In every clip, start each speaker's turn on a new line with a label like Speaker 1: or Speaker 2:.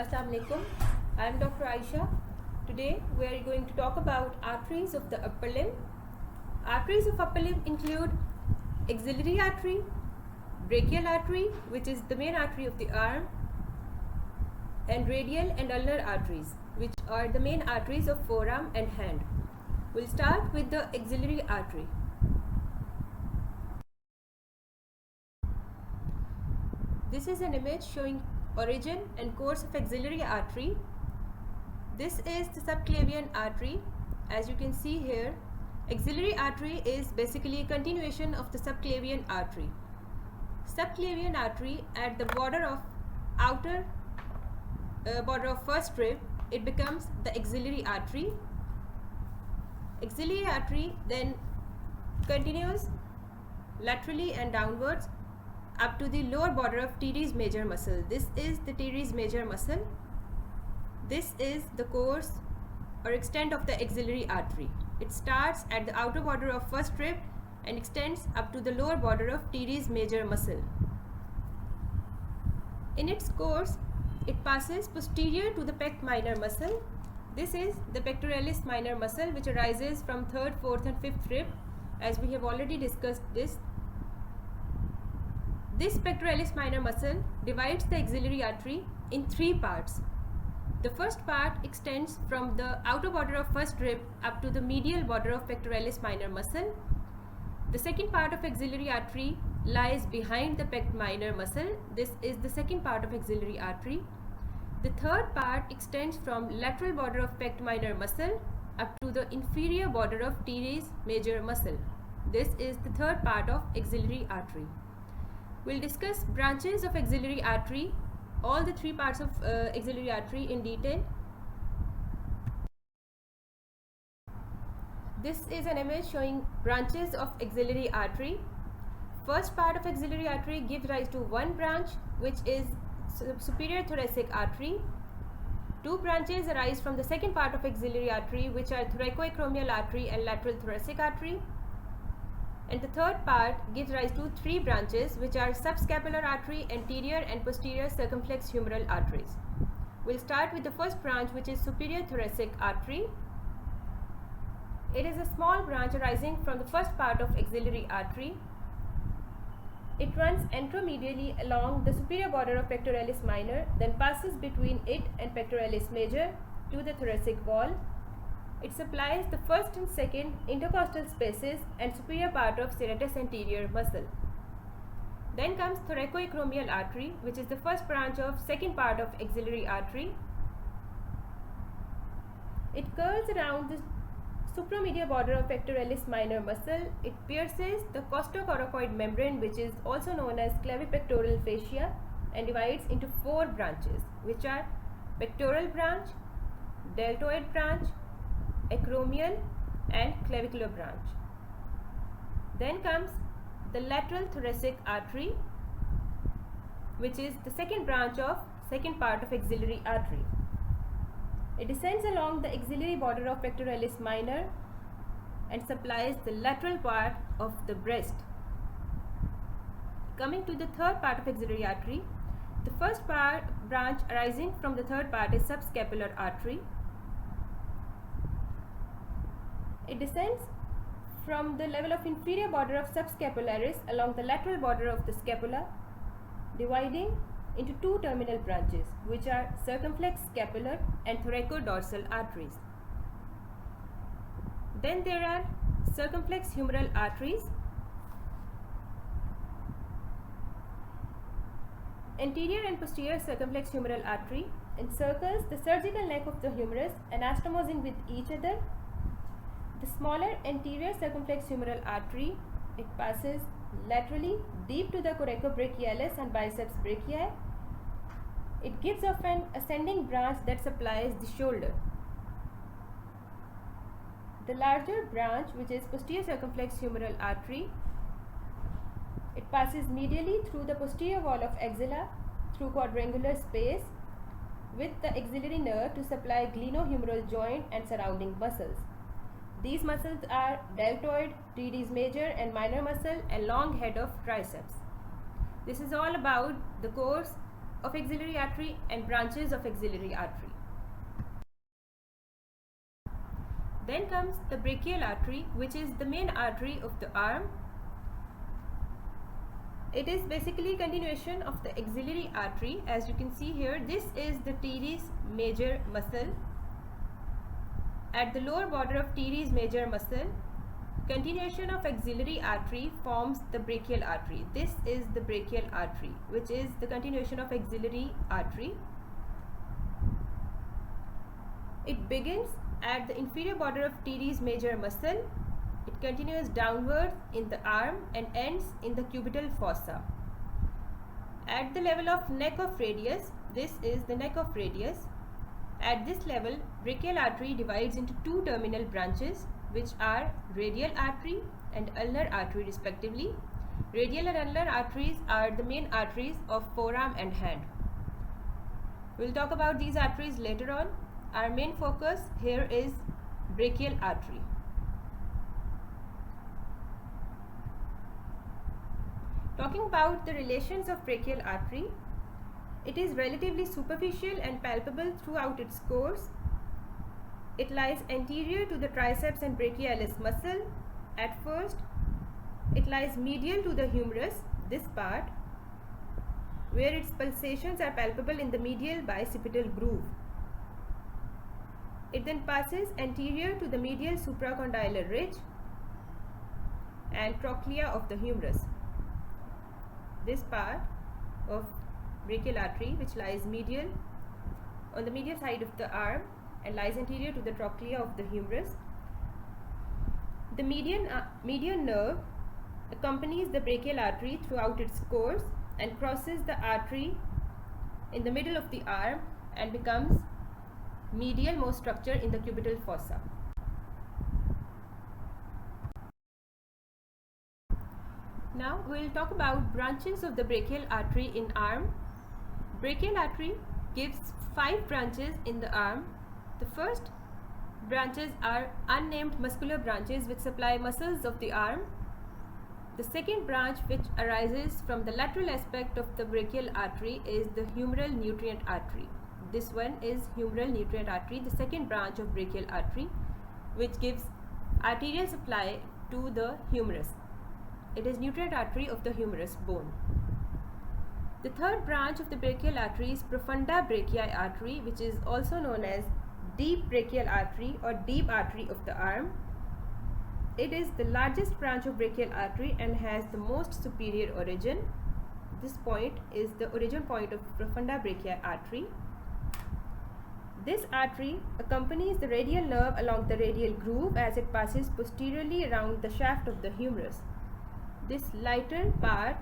Speaker 1: Assalamu alaikum. I am Dr. Aisha. Today we are going to talk about arteries of the upper limb. Arteries of upper limb include axillary artery, brachial artery, which is the main artery of the arm, and radial and ulnar arteries, which are the main arteries of forearm and hand. We'll start with the axillary artery. This is an image showing origin and course of axillary artery. This is the subclavian artery. As you can see here, axillary artery is basically a continuation of the subclavian artery. Subclavian artery at the border of outer border of first rib, it becomes the axillary artery. Axillary artery then continues laterally and downwards up to the lower border of teres major muscle. This is the teres major muscle. This is the course or extent of the axillary artery. It starts at the outer border of first rib and extends up to the lower border of teres major muscle. In its course, it passes posterior to the pec minor muscle. This is the pectoralis minor muscle, which arises from third, fourth and fifth rib, as we have already discussed this. This pectoralis minor muscle divides the axillary artery in three parts. The first part extends from the outer border of first rib up to the medial border of pectoralis minor muscle. The second part of axillary artery lies behind the pec minor muscle. This is the second part of axillary artery. The third part extends from lateral border of pec minor muscle up to the inferior border of teres major muscle. This is the third part of axillary artery. We'll discuss branches of axillary artery, all the three parts of axillary artery in detail. This is an image showing branches of axillary artery. First part of axillary artery gives rise to one branch, which is superior thoracic artery. Two branches arise from the second part of axillary artery, which are thoracoacromial artery and lateral thoracic artery. And the third part gives rise to three branches, which are subscapular artery, anterior and posterior circumflex humeral arteries. We'll start with the first branch, which is superior thoracic artery. It is a small branch arising from the first part of axillary artery. It runs anteromedially along the superior border of pectoralis minor, then passes between it and pectoralis major to the thoracic wall. It supplies the first and second intercostal spaces and superior part of serratus anterior muscle. Then comes thoracoacromial artery, which is the first branch of second part of axillary artery. It curls around the supramedial border of pectoralis minor muscle. It pierces the costocoracoid membrane, which is also known as clavipectoral fascia, and divides into four branches, which are pectoral branch, deltoid branch, acromial and clavicular branch. Then comes the lateral thoracic artery, which is the second branch of second part of axillary artery. It descends along the axillary border of pectoralis minor and supplies the lateral part of the breast. Coming to the third part of axillary artery, the first branch arising from the third part is subscapular artery. It descends from the level of inferior border of subscapularis along the lateral border of the scapula, dividing into two terminal branches, which are circumflex scapular and thoracodorsal arteries. Then there are circumflex humeral arteries. Anterior and posterior circumflex humeral artery encircles the surgical neck of the humerus, anastomosing with each other. The smaller anterior circumflex humeral artery, it passes laterally deep to the coracobrachialis and biceps brachii. It gives off an ascending branch that supplies the shoulder. The larger branch, which is posterior circumflex humeral artery, it passes medially through the posterior wall of axilla through quadrangular space with the axillary nerve to supply glenohumeral joint and surrounding muscles. These muscles are deltoid, teres major and minor muscle, and long head of triceps. This is all about the course of axillary artery and branches of axillary artery. Then comes the brachial artery, which is the main artery of the arm. It is basically continuation of the axillary artery. As you can see here, this is the teres major muscle. At the lower border of teres major muscle, continuation of axillary artery forms the brachial artery. This is the brachial artery, which is the continuation of axillary artery. It begins at the inferior border of teres major muscle. It continues downwards in the arm and ends in the cubital fossa. At the level of neck of radius, this is the neck of radius. At this level, brachial artery divides into two terminal branches, which are radial artery and ulnar artery respectively. Radial and ulnar arteries are the main arteries of forearm and hand. We'll talk about these arteries later on. Our main focus here is brachial artery. Talking about the relations of brachial artery, it is relatively superficial and palpable throughout its course. It lies anterior to the triceps and brachialis muscle. At first, it lies medial to the humerus, this part, where its pulsations are palpable in the medial bicipital groove. It then passes anterior to the medial supracondylar ridge and trochlea of the humerus. This part of brachial artery, which lies medial on the medial side of the arm and lies anterior to the trochlea of the humerus. The median nerve accompanies the brachial artery throughout its course and crosses the artery in the middle of the arm and becomes medial most structure in the cubital fossa. Now we will talk about branches of the brachial artery in arm. Brachial artery gives 5 branches in the arm. The first branches are unnamed muscular branches which supply muscles of the arm. The second branch, which arises from the lateral aspect of the brachial artery, is the humeral nutrient artery. This one is humeral nutrient artery, the second branch of brachial artery, which gives arterial supply to the humerus. It is nutrient artery of the humerus bone. The third branch of the brachial artery is profunda brachiae artery, which is also known as deep brachial artery or deep artery of the arm. It is the largest branch of brachial artery and has the most superior origin. This point is the origin point of profunda brachiae artery. This artery accompanies the radial nerve along the radial groove as it passes posteriorly around the shaft of the humerus. This lighter part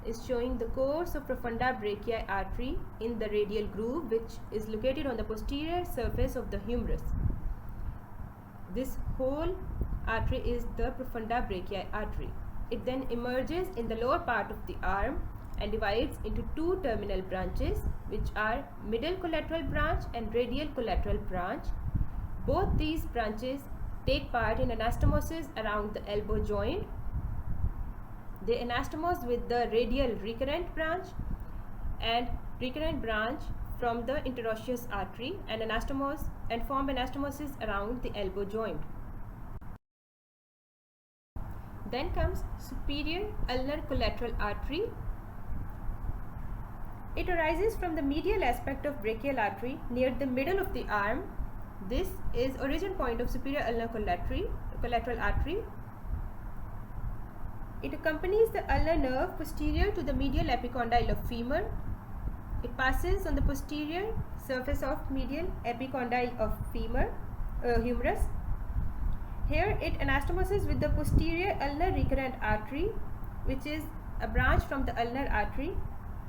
Speaker 1: is showing the course of profunda brachiae artery in the radial groove, which is located on the posterior surface of the humerus. This whole artery is the profunda brachiae artery. It then emerges in the lower part of the arm and divides into 2 terminal branches, which are middle collateral branch and radial collateral branch. Both these branches take part in anastomosis around the elbow joint. They anastomose with the radial recurrent branch and recurrent branch from the interosseous artery and form anastomosis around the elbow joint. Then comes superior ulnar collateral artery. It arises from the medial aspect of brachial artery near the middle of the arm. This is origin point of superior ulnar collateral artery. It accompanies the ulnar nerve posterior to the medial epicondyle of femur. It passes on the posterior surface of medial epicondyle of humerus. Here it anastomoses with the posterior ulnar recurrent artery, which is a branch from the ulnar artery,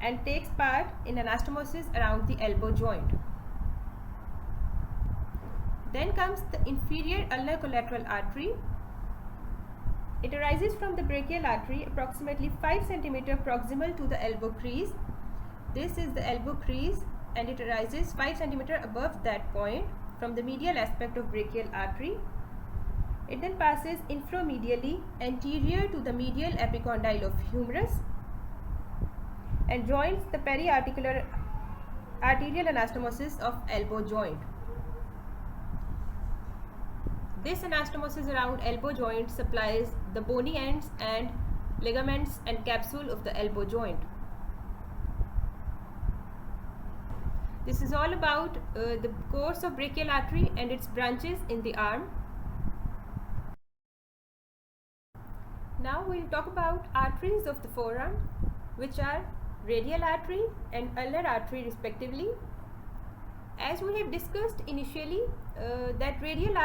Speaker 1: and takes part in anastomosis around the elbow joint. Then comes the inferior ulnar collateral artery. It arises from the brachial artery approximately 5 cm proximal to the elbow crease. This is the elbow crease and it arises 5 cm above that point from the medial aspect of brachial artery. It then passes inframedially anterior to the medial epicondyle of humerus and joins the periarticular arterial anastomosis of elbow joint. This anastomosis around elbow joint supplies the bony ends and ligaments and capsule of the elbow joint. This is all about the course of brachial artery and its branches in the arm. Now we will talk about arteries of the forearm, which are radial artery and ulnar artery respectively. As we have discussed initially, that brachial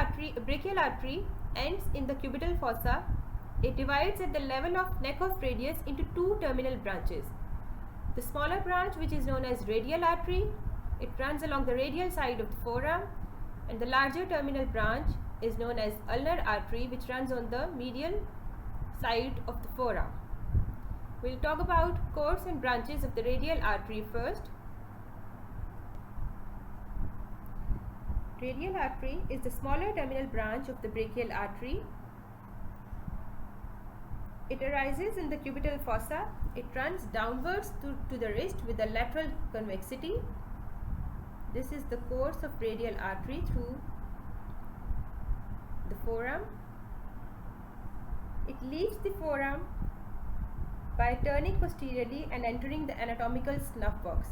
Speaker 1: artery ends in the cubital fossa. It divides at the level of neck of radius into two terminal branches. The smaller branch, which is known as radial artery, it runs along the radial side of the forearm, and the larger terminal branch is known as ulnar artery, which runs on the medial side of the forearm. We'll talk about course and branches of the radial artery first. Radial artery is the smaller terminal branch of the brachial artery. It arises in the cubital fossa. It runs downwards to the wrist with a lateral convexity. This is the course of radial artery through the forearm. It leaves the forearm by turning posteriorly and entering the anatomical snuff box.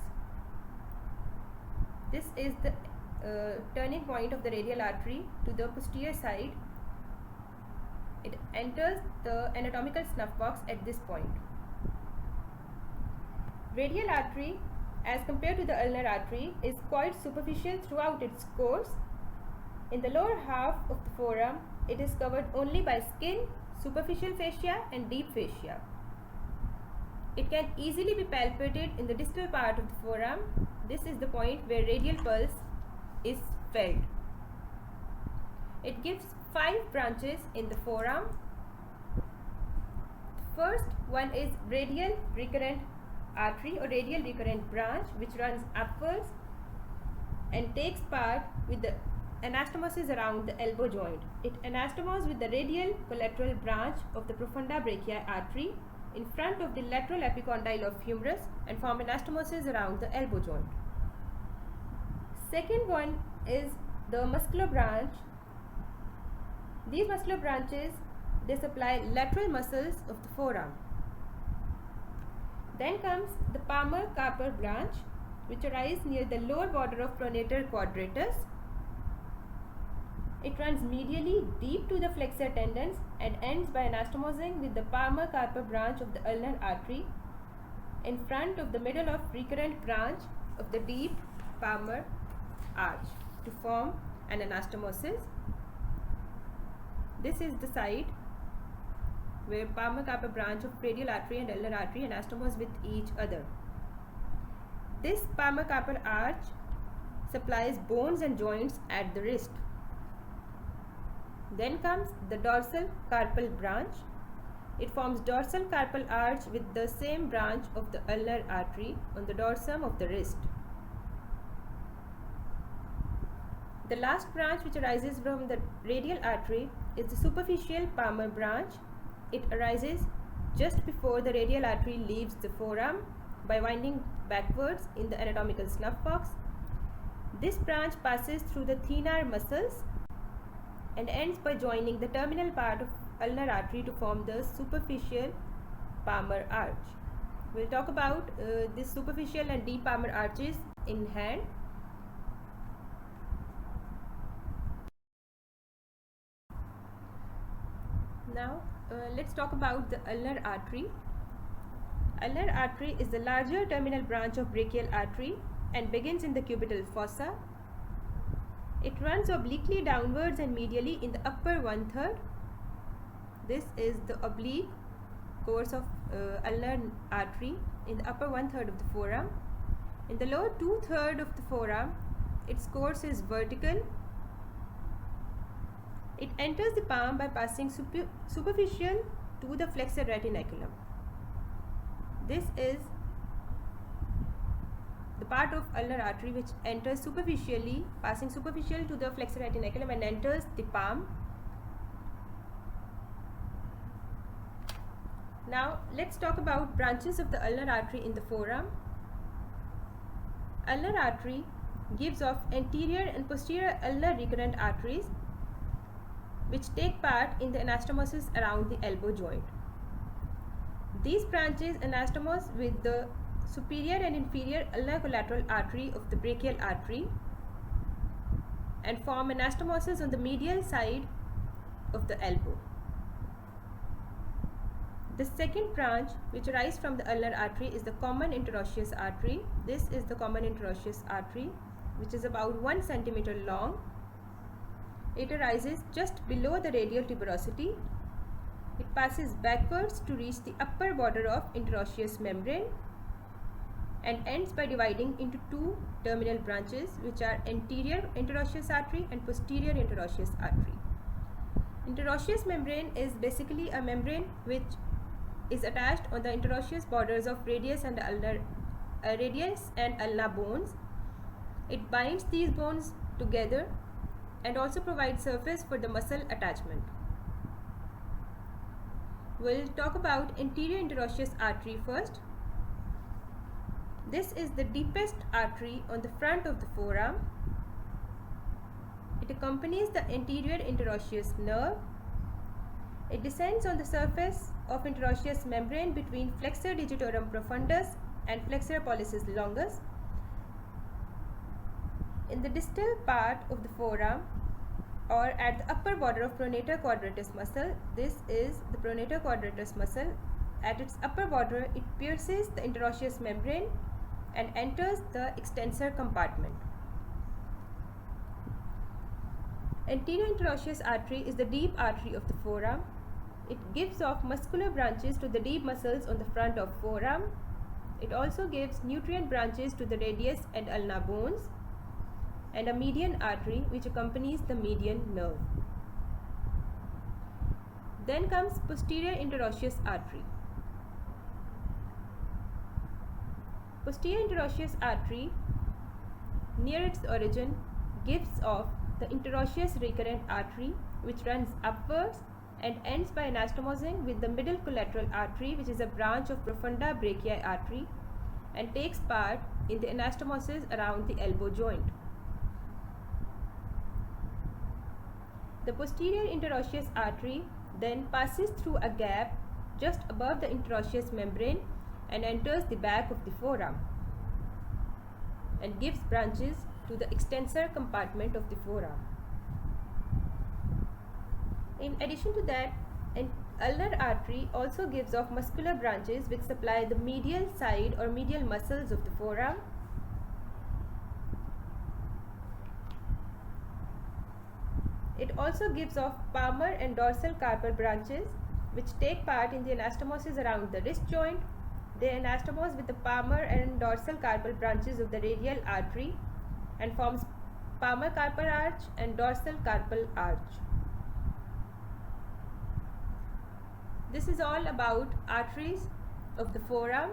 Speaker 1: This is the turning point of the radial artery to the posterior side. It enters the anatomical snuff box at this point. Radial artery, as compared to the ulnar artery, is quite superficial throughout its course. In the lower half of the forearm, it is covered only by skin, superficial fascia and deep fascia. It can easily be palpated in the distal part of the forearm. This is the point where radial pulse is felt. It gives 5 branches in the forearm. The first one is radial recurrent artery or radial recurrent branch, which runs upwards and takes part with the anastomosis around the elbow joint. It anastomoses with the radial collateral branch of the profunda brachiae artery in front of the lateral epicondyle of humerus and form anastomosis around the elbow joint. Second one is the muscular branch. These muscular branches, they supply lateral muscles of the forearm. Then comes the palmar carpal branch, which arises near the lower border of pronator quadratus. It runs medially deep to the flexor tendons and ends by anastomosing with the palmar carpal branch of the ulnar artery in front of the middle of recurrent branch of the deep palmar arch to form an anastomosis. This is the site where palmar carpal branch of radial artery and ulnar artery anastomose with each other. This palmar carpal arch supplies bones and joints at the wrist. Then comes the dorsal carpal branch. It forms dorsal carpal arch with the same branch of the ulnar artery on the dorsum of the wrist. The last branch, which arises from the radial artery, is the superficial palmar branch. It arises just before the radial artery leaves the forearm by winding backwards in the anatomical snuff box. This branch passes through the thenar muscles and ends by joining the terminal part of ulnar artery to form the superficial palmar arch. We'll talk about this superficial and deep palmar arches in hand. Now let's talk about the ulnar artery. Ulnar artery is the larger terminal branch of brachial artery and begins in the cubital fossa. It runs obliquely downwards and medially in the upper 1/3. This is the oblique course of ulnar artery in the upper 1/3 of the forearm. In the lower 2/3 of the forearm, its course is vertical. It enters the palm by passing superficial to the flexor retinaculum. This is the part of ulnar artery which enters superficially, passing superficial to the flexor retinaculum and enters the palm. Now let's talk about branches of the ulnar artery in the forearm. ulnar artery gives off anterior and posterior ulnar recurrent arteries which take part in the anastomosis around the elbow joint. These branches anastomose with the superior and inferior ulnar collateral artery of the brachial artery and form anastomosis on the medial side of the elbow. The second branch which arises from the ulnar artery is the common interosseous artery. This is the common interosseous artery, which is about 1 centimeter long. It arises just below the radial tuberosity. It passes backwards to reach the upper border of interosseous membrane and ends by dividing into two terminal branches, which are anterior interosseous artery and posterior interosseous artery. Interosseous membrane is basically a membrane which is attached on the interosseous borders of radius and ulnar bones. It binds these bones together and also provides surface for the muscle attachment. We'll talk about anterior interosseous artery first. This is the deepest artery on the front of the forearm. It accompanies the anterior interosseous nerve. It descends on the surface of interosseous membrane between flexor digitorum profundus and flexor pollicis longus. In the distal part of the forearm or at the upper border of pronator quadratus muscle, this is the pronator quadratus muscle. At its upper border, it pierces the interosseous membrane and enters the extensor compartment. Anterior interosseous artery is the deep artery of the forearm. It gives off muscular branches to the deep muscles on the front of forearm. It also gives nutrient branches to the radius and ulnar bones, and a median artery which accompanies the median nerve. Then comes posterior interosseous artery. Posterior interosseous artery, near its origin, gives off the interosseous recurrent artery which runs upwards and ends by anastomosing with the middle collateral artery, which is a branch of profunda brachiae artery, and takes part in the anastomosis around the elbow joint. The posterior interosseous artery then passes through a gap just above the interosseous membrane and enters the back of the forearm and gives branches to the extensor compartment of the forearm. In addition to that, an ulnar artery also gives off muscular branches which supply the medial side or medial muscles of the forearm. It also gives off palmar and dorsal carpal branches which take part in the anastomosis around the wrist joint. They anastomose with the palmar and dorsal carpal branches of the radial artery and forms palmar carpal arch and dorsal carpal arch. This is all about arteries of the forearm.